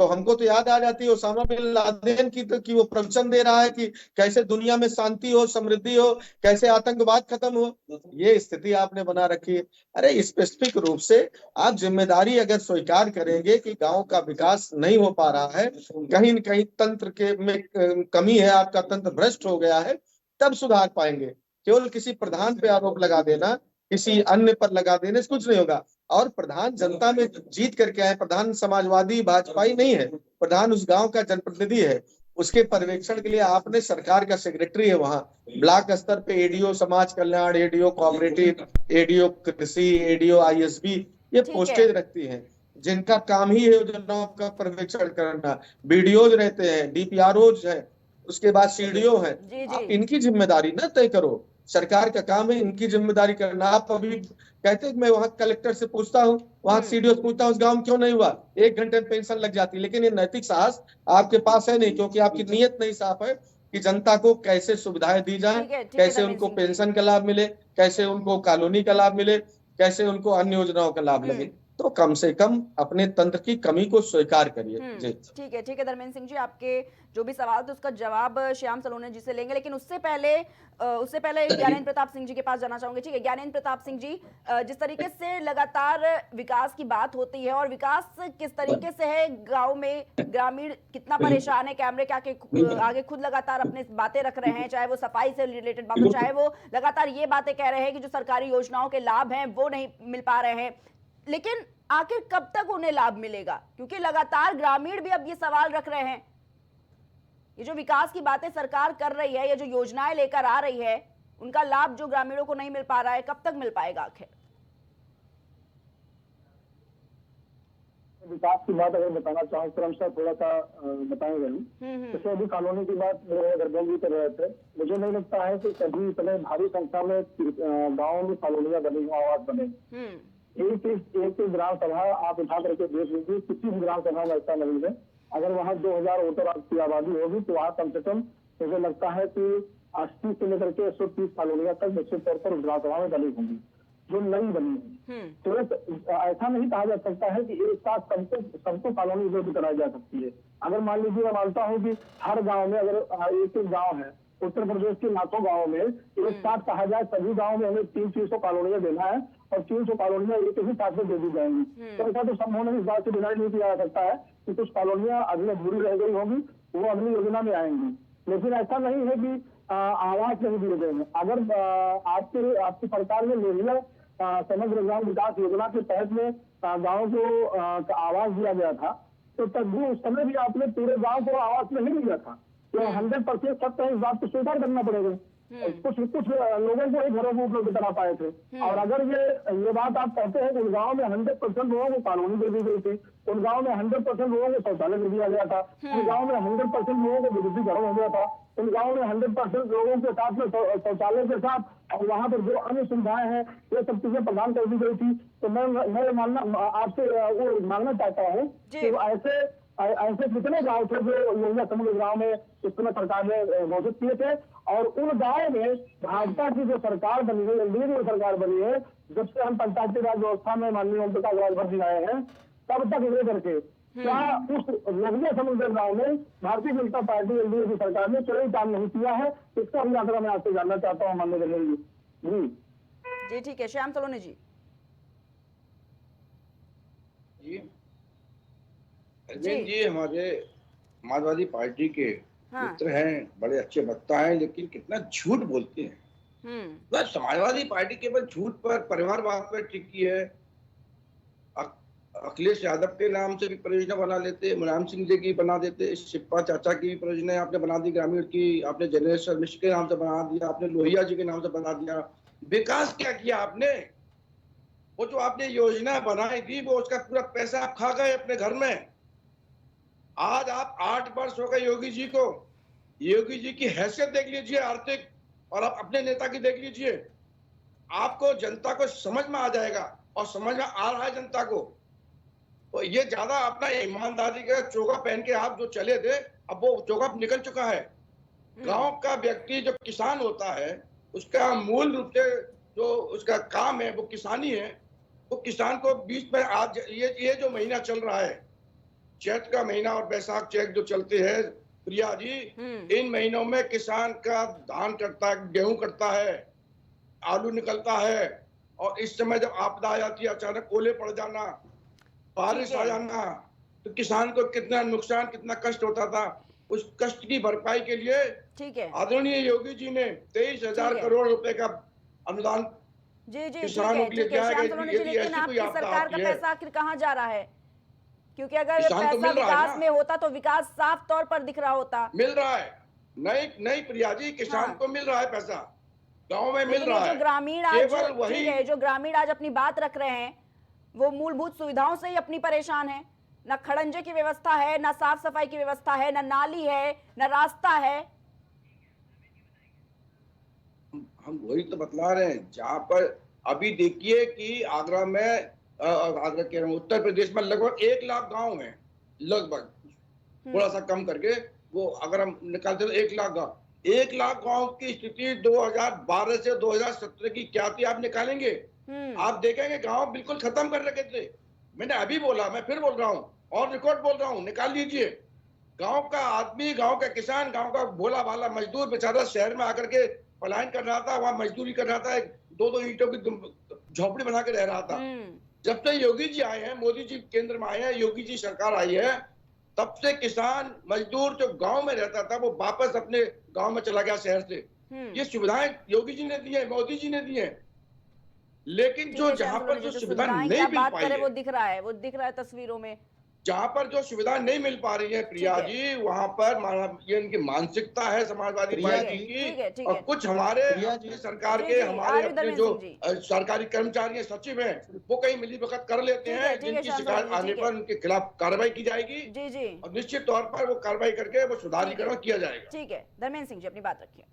तो हमको तो याद आ जाती है ओसामा बिन लादेन की वो प्रवचन दे रहा है कि कैसे दुनिया में शांति हो, समृद्धि हो, कैसे आतंकवाद खत्म हो। ये स्थिति आपने बना रखी है। अरे स्पेसिफिक रूप से आप जिम्मेदारी अगर स्वीकार करेंगे कि गांव का विकास नहीं हो पा रहा है, कहीं न कहीं तंत्र के में कमी है, आपका तंत्र भ्रष्ट हो गया है, तब सुधार पाएंगे। केवल किसी प्रधान पे आरोप लगा देना, किसी अन्य पर लगा देने से कुछ नहीं होगा। और प्रधान जनता में जीत करके आए, प्रधान समाजवादी भाजपाई नहीं है, प्रधान उस गांव का जनप्रतिनिधि है। उसके पर्यवेक्षण के लिए आपने सरकार का सेक्रेटरी है, वहां ब्लॉक स्तर पे एडीओ समाज कल्याण, एडीओ कोऑपरेटिव, एडीओ कृषि, एडीओ आईएसबी, ये पोस्टेज रखती हैं, जिनका काम ही है योजनाओं का पर्यवेक्षण करना। बीडीओज रहते हैं, डीपीआरओज है, उसके बाद सीडीओ है। आप इनकी जिम्मेदारी ना तय करो, सरकार का काम है इनकी जिम्मेदारी करना। आप अभी कहते हैं मैं वहां कलेक्टर से पूछता हूँ, वहां सीडीओ से पूछता हूँ उस गांव में क्यों नहीं हुआ, 1 घंटे में पेंशन लग जाती, लेकिन ये नैतिक साहस आपके पास है नहीं, क्योंकि आपकी नीयत नहीं साफ है कि जनता को कैसे सुविधाएं दी जाए, कैसे उनको पेंशन का लाभ मिले, कैसे उनको कॉलोनी का लाभ मिले, कैसे उनको अन्य योजनाओं का लाभ लगे। तो कम से कम अपने तंत्र की कमी को स्वीकार करिए। जी ठीक है धर्मेंद्र सिंह जी, आपके जो भी सवाल थे उसका जवाब श्याम सलोने जी से लेंगे, लेकिन उससे पहले ज्ञानेंद्र प्रताप सिंह जी के पास जाना चाहूंगे। ठीक है ज्ञानेंद्र प्रताप सिंह जी, जिस तरीके से लगातार विकास की बात होती है और विकास किस तरीके से है गांव में, ग्रामीण कितना परेशान है, कैमरे के आगे खुद लगातार अपने बातें रख रहे हैं, चाहे वो सफाई से रिलेटेड बात हो, चाहे वो लगातार ये बातें कह रहे हैं कि जो सरकारी योजनाओं के लाभ हैं वो नहीं मिल पा रहे हैं, लेकिन आखिर कब तक उन्हें लाभ मिलेगा? क्योंकि लगातार ग्रामीण भी अब ये सवाल रख रहे हैं, ये जो विकास की बातें सरकार कर रही है, ये जो योजनाएं लेकर आ रही है, उनका लाभ जो ग्रामीणों को नहीं मिल पा रहा है, कब तक मिल पाएगा आखिर? विकास की बात अगर बताना चाहूँ क्रमशः थोड़ा सा बताएंगे। जैसे अभी कॉलोनी की बात गर्दन जी कर रहे थे, मुझे नहीं लगता है कि कभी इतने भारी संख्या में गाँव में कॉलोनियां बनी, आवास बने। एक ग्राम सभा आप उठा करके देख लीजिए, किसी भी ग्राम सभा में ऐसा नहीं है। अगर वहाँ 2000 वोटर की आबादी होगी तो वहाँ कम से कम मुझे लगता है कि 80 से लेकर के 130 कॉलोनियां तक निश्चित तौर पर ग्राम सभा में बनी होंगी, जो नई बनी है। तो ऐसा नहीं कहा जा सकता है कि एक साथ सबको कॉलोनी उपलब्ध कराई जा सकती है। अगर मान लीजिए, मैं मानता हूँ कि हर गाँव में अगर एक गाँव है, उत्तर प्रदेश के लाखों गाँव में एक साथ कहा जाए सभी गाँव में हमें 300 कॉलोनियां देना है और 300 कॉलोनियां एक ही साथ में दे दी जाएंगी, तो ऐसा तो संभव नहीं, इस बात से डिनाई नहीं किया जा सकता है कि कुछ कॉलोनियां अगले अधूरी रह गई होगी, वो अगली योजना में आएंगी। लेकिन ऐसा नहीं है कि आवास नहीं दिए गए हैं। अगर आपकी सरकार ने ले लिया समग्र ग्राम विकास योजना के तहत में गाँव को आवास दिया गया था, तो तब भी उस समय भी आपने पूरे गाँव को आवास नहीं दिया था। तो 100% सत्य है, इस बात को स्वीकार करना पड़ेगा। कुछ लोगों को ही घरों को उपलब्ध करा पाए थे। और अगर ये बात आप कहते हैं, उन गाँव में 100% लोगों को कॉलोनी दे दी गई थी, उन गाँव में 100% लोगों को शौचालय दे दिया गया था, उन गाँव में 100% लोगों को विद्युतीकरण हो गया था, उन गाँव में 100% लोगों के साथ में शौचालय के साथ और वहाँ पर जो अन्य सुविधाएं हैं ये सब चीजें प्रदान कर दी गई थी। तो मैं मानना आपसे वो मांगना चाहता हूँ कि ऐसे कितने गांव थे जो योजना समग्र गांव में इस समय सरकार ने घोषित किए थे, और उन गाँव में भाजपा की जो सरकार बनी है, एनडीए की सरकार बनी है, जब से हम पंचायती राज व्यवस्था में माननीय ओम प्रकाश राजभर जी आए हैं, तब तक लेकर के क्या उस योजना समग्र गाँव में भारतीय जनता पार्टी एनडीए की सरकार ने कोई काम नहीं किया है? इसका भी आंकड़ा मैं आपसे जानना चाहता हूँ माननीय जी। जी ठीक है, श्याम सलोने जी। जी हमारे समाजवादी पार्टी के मित्र हैं, बड़े अच्छे वक्ता हैं, लेकिन कितना झूठ बोलते हैं। बस समाजवादी पार्टी केवल झूठ पर, परिवारवाद पर टिकी है। अखिलेश यादव के नाम से भी परियोजना बना लेते, मुलायम सिंह जी की बना देते, शिप्पा चाचा की परियोजना आपने बना दी ग्रामीण की, आपने जनेश्वर मिश्र के नाम से बना दिया, आपने लोहिया जी के नाम से बना दिया। विकास क्या किया आपने? वो जो आपने योजना बनाई थी वो उसका पूरा पैसा आप खा गए अपने घर में। आज आप 8 वर्ष हो गए योगी जी को, योगी जी की हैसियत देख लीजिए आर्थिक, और आप अपने नेता की देख लीजिए। आपको जनता को समझ में आ जाएगा, और समझ में आ रहा है जनता को तो ये ज्यादा अपना ईमानदारी का चोगा पहन के आप जो चले थे, अब वो चोगा निकल चुका है। गांव का व्यक्ति जो किसान होता है, उसका मूल रूप से जो उसका काम है वो किसानी है। वो किसान को बीच में आज ये जो महीना चल रहा है, चैत का महीना और बैसाख चैत जो चलते हैं प्रिया जी, इन महीनों में किसान का धान कटता है, गेहूं कटता है, आलू निकलता है, और इस समय जब आपदा आ जाती है, अचानक ओले पड़ जाना, बारिश आ जाना, तो किसान को कितना नुकसान, कितना कष्ट होता था। उस कष्ट की भरपाई के लिए ठीक है, आदरणीय योगी जी ने 23,000 करोड़ रुपए का अनुदान जी जी किसानों के लिए दिया है। लेकिन आपकी सरकार का पैसा आखिर कहाँ जा रहा है? क्योंकि अगर किसान को पैसा मिल रहा है विकास ना। में होता तो विकास साफ तौर पर दिख रहा होता। मिल रहा है, नहीं प्रिया जी, किसान को मिल रहा है पैसा, गांव में मिल रहा है। जो ग्रामीण आज ठीक है, जो ग्रामीण आज अपनी बात रख रहे हैं, वो मूलभूत सुविधाओं से ही अपनी परेशान है। ना खड़ंजे की व्यवस्था है, ना साफ सफाई की व्यवस्था है, ना नाली है, ना रास्ता है। हम वही तो बतला रहे हैं। जहाँ पर अभी देखिए कि आगरा में, आगरा कह रहा हूँ, उत्तर प्रदेश में लगभग 1 लाख गांव हैं, लगभग थोड़ा सा कम करके, वो अगर हम निकालते तो 1 लाख गांव, 1 लाख गांव की स्थिति 2012 से 2017 की क्या थी आप निकालेंगे, आप देखेंगे गांव बिल्कुल खत्म कर रखे थे। मैंने अभी बोला, मैं फिर बोल रहा हूँ, और रिकॉर्ड बोल रहा हूँ, निकाल लीजिए। गांव का आदमी, गांव का किसान, गांव का भोला भाला मजदूर बेचारा शहर में आकर के पलायन कर रहा था, वहां मजदूरी कर रहा था, 2-2 ईंटों की झोपड़ी बना के रह रहा था। जब से योगी जी आए हैं, मोदी जी केंद्र में आए हैं, योगी जी सरकार आई है, तब से किसान मजदूर जो गांव में रहता था वो वापस अपने गांव में चला गया शहर से। ये सुविधाएं योगी जी ने दी है, मोदी जी ने दी है। लेकिन जो जहां पर जो सुविधा नहीं मिल पाई है, वो दिख रहा है तस्वीरों में। जहां पर जो सुविधा नहीं मिल पा रही है प्रिया जी, वहां पर ये इनकी मानसिकता है समाजवादी पार्टी की, और कुछ हमारे सरकार के, हमारे अपने जो सरकारी कर्मचारी हैं, सचिव हैं, वो कहीं मिलीभगत कर लेते हैं, जिनकी शिकायत आने पर उनके खिलाफ कार्रवाई की जाएगी। जी जी, और निश्चित तौर पर वो कार्रवाई करके वो सुधारीकरण किया जाएगा। ठीक है, धर्मेंद्र सिंह जी अपनी बात रखिए।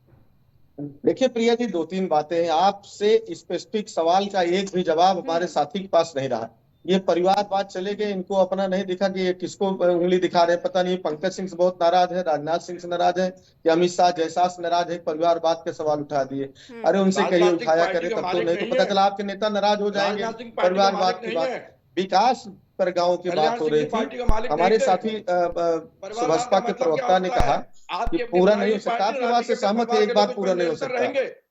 देखिए प्रिया जी, 2-3 बातें हैं। आपसे स्पेसिफिक सवाल का एक भी जवाब हमारे साथी के पास नहीं रहा। ये परिवारवाद चले गए, इनको अपना नहीं दिखा कि ये किसको उंगली दिखा रहे हैं, पता नहीं। पंकज सिंह से बहुत नाराज है, राजनाथ सिंह से नाराज है, या अमित शाह जैसा से नाराज है, परिवारवाद के सवाल उठा दिए। अरे उनसे कहिए उठाया करे, तब तो नहीं तो पता चला आपके नेता नाराज हो जाएंगे। परिवारवाद की बात, विकास पर गाँव की बात हो रही थी। हमारे साथी बसपा के प्रवक्ता ने कहा कि पूरा नहीं हो सकता, आपकी बात से सहमत है, एक बात पूरा नहीं हो सकता।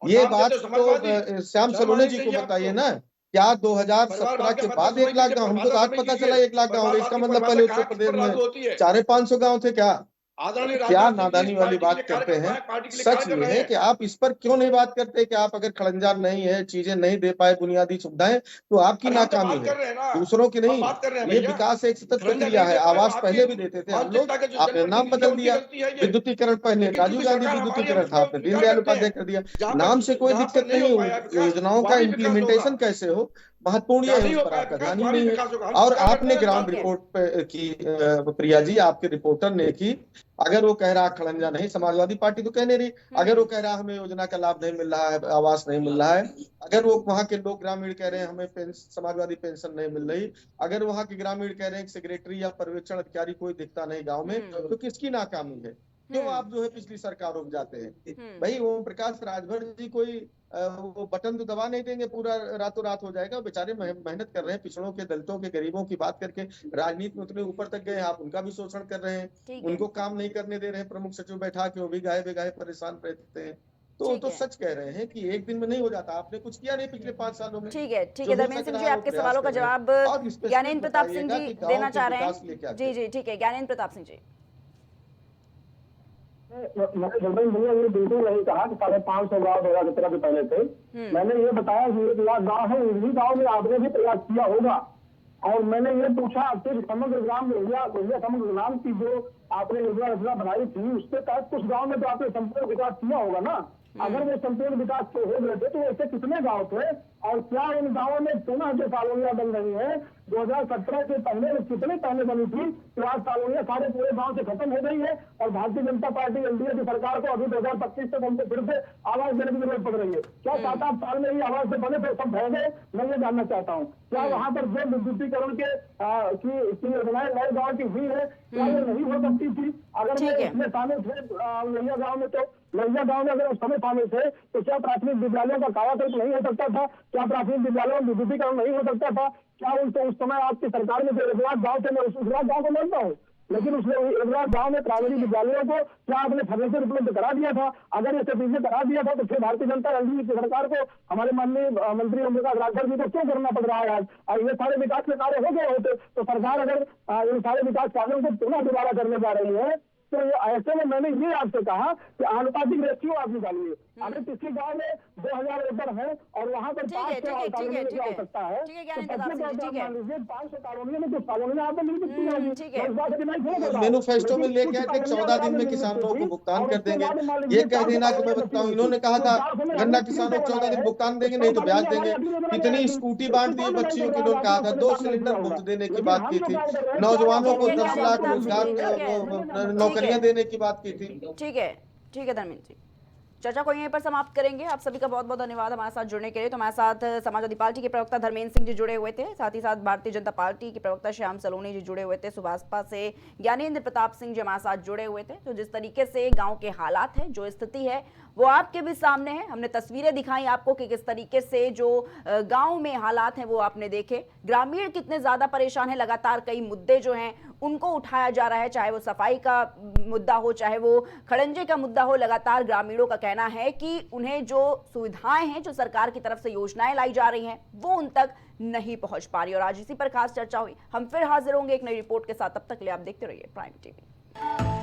ये बात तो श्याम सलोने जी को बताइए ना, क्या 2017 के बाद 1 लाख गाँव? हमको तो आज पता चला 1 लाख गाँव। इसका मतलब पहले उत्तर प्रदेश में 400-500 गाँव थे क्या? क्या नादानी वाली बात करते हैं। सच ये है कि आप इस पर क्यों नहीं बात करते कि आप अगर खड़ंजा नहीं है, चीजें नहीं दे पाए, बुनियादी सुविधाएं, तो आपकी नाकामी है, दूसरों की नहीं। ये विकास एक सतत प्रक्रिया है। आवास पहले भी देते थे हम लोग, आपने नाम बदल दिया। विद्युतीकरण पहले राजीव गांधी विद्युतीकरण था, आपने दीनदयाल उपाध्याय कर दिया। नाम से कोई दिक्कत नहीं है, योजनाओं का इम्प्लीमेंटेशन कैसे हो महत्वपूर्ण है, उस पर आपका ध्यान ही नहीं है। और आपने ग्राउंड रिपोर्ट की प्रिया जी, आपके रिपोर्टर ने की, अगर वो कह रहा खड़ंजा नहीं, समाजवादी पार्टी तो कह नहीं रही, अगर वो कह रहा हमें योजना का लाभ नहीं मिल रहा है, आवास नहीं मिल रहा है, अगर वो वहाँ के लोग ग्रामीण कह रहे हैं हमें समाजवादी पेंशन नहीं मिल रही, अगर वहाँ के ग्रामीण कह रहे हैं सेक्रेटरी या पर्यवेक्षण अधिकारी कोई दिखता नहीं गाँव में, तो किसकी नाकामी है? क्यों आप जो है पिछली सरकारों में जाते हैं? भाई ओम प्रकाश राजभर जी कोई वो बटन तो दबा नहीं देंगे, पूरा रातों रात हो जाएगा। बेचारे मेहनत कर रहे हैं, पिछड़ों के, दलितों के, गरीबों की बात करके राजनीति में उतने ऊपर तक गए, आप उनका भी शोषण कर रहे हैं, उनको काम नहीं करने दे रहे हैं, प्रमुख सचिव बैठा के, वो भी गाये बेगाये परेशान रहते हैं। तो सच कह रहे हैं कि एक दिन में नहीं हो जाता। आपने कुछ किया नहीं पिछले 5 सालों में। ठीक है धर्मेंद्र सिंह जी, आपके सवालों का जवाब ज्ञानेंद्र प्रताप सिंह जी देना चाह रहे हैं। जी जी ठीक है, ज्ञानेंद्र प्रताप सिंह जी। मैंने ये बिल्कुल नहीं कहा कि 550 गाँव 2017 के पहले थे। मैंने ये बताया कि 1 लाख गाँव है, इन्हीं गाँव में आपने भी प्रयास किया होगा। और मैंने ये पूछा आपसे समग्र ग्राम समग्र ग्राम की जो आपने योजना बनाई थी, उसके तहत कुछ गाँव में तो आपने संपूर्ण विकास किया होगा ना। अगर वो संपूर्ण विकास हो गए थे तो ऐसे कितने गाँव थे और क्या इन गाँवों में पुनः जो कॉलोनियां बन रही है 2017 से पहले कितने पहले बनी थी कि आज कॉलोनियां सारे पूरे गांव से खत्म हो गई है और भारतीय जनता पार्टी एनडीए की सरकार को अभी 2025 तक हमको फिर से आवाज देने की जरूरत पड़ रही है। क्या 7-8 साल में ये आवाज से बने तो सब बह गए? मैं ये जानना चाहता हूँ क्या वहाँ पर जो विद्युतीकरण की योजनाएं नए गाँव की हुई है क्या ये नहीं हो सकती थी? अगर मैं इसमें शामिल थे लोहिया गाँव में, तो लोहिया गाँव में अगर उस समय शामिल थे तो क्या प्राथमिक विद्यालयों का कायाकल्प नहीं हो सकता था? क्या प्राथमिक विद्यालयों में विद्युतीकरण नहीं हो सकता था? क्या उस समय आपकी सरकार में जो इजलास गाँव थे, मैं उस इजलास गाँव को मानता हूँ, लेकिन उसने इजलास गाँव में प्राइमरी विद्यालयों को क्या आपने फर्नीचर उपलब्ध करा दिया था? अगर इसे पीछे करा दिया था तो फिर भारतीय जनता पार्टी की सरकार को, हमारे माननीय मंत्री ओम प्रकाश राठौर जी को क्यों करना पड़ रहा है आज? ये सारे विकास के कार्य हो गए होते तो सरकार अगर इन सारे विकास कार्यों को पुनः दोबारा करने जा रही है तो ऐसे में मैंने ये आपसे कहा कि आनुपातिक रेशियो आप निकालिए। अगर किसी गांव में 2000 एकड़ है और वहाँ पर 500 कॉलोनियों की आवश्यकता है तो 500 कॉलोनियों में कुछ कॉलोनियां आप मिल सकती है। मैनिफेस्टो में लेके आए थे 14 दिन में किसानों को भुगतान कर देंगे। ये कह देना कि मैं बताऊं, इन्होंने कहा था गन्ना किसानों को 14 दिन भुगतान देंगे, नहीं तो ब्याज देंगे। कितनी स्कूटी बांट दी बच्चियों की, इन्होंने कहा था 2 सिलेंडर मुफ्त देने की बात की थी, नौजवानों को 10 लाख रोजगार नौकरियां देने की बात की थी। ठीक है धर्मेंद्र जी, चर्चा को यहीं पर समाप्त करेंगे। आप सभी का बहुत बहुत धन्यवाद हमारे साथ जुड़ने के लिए। तो हमारे साथ समाजवादी पार्टी के प्रवक्ता धर्मेंद्र सिंह जी जुड़े हुए थे, साथ ही साथ भारतीय जनता पार्टी के प्रवक्ता श्याम सलोनी जी जुड़े हुए थे, सुभाषपा से ज्ञानेंद्र प्रताप सिंह जी हमारे साथ जुड़े हुए थे। तो जिस तरीके से गांव के हालात हैं, जो स्थिति है वो आपके भी सामने है। हमने तस्वीरें दिखाई आपको कि किस तरीके से जो गांव में हालात हैं वो आपने देखे। ग्रामीण कितने ज्यादा परेशान है, लगातार कई मुद्दे जो हैं उनको उठाया जा रहा है, चाहे वो सफाई का मुद्दा हो, चाहे वो खड़ंजे का मुद्दा हो। लगातार ग्रामीणों का कहना है कि उन्हें जो सुविधाएं हैं, जो सरकार की तरफ से योजनाएं लाई जा रही हैं, वो उन तक नहीं पहुंच पा रही। और आज इसी पर खास चर्चा हुई। हम फिर हाजिर होंगे एक नई रिपोर्ट के साथ, तब तक के लिए आप देखते रहिए प्राइम टीवी।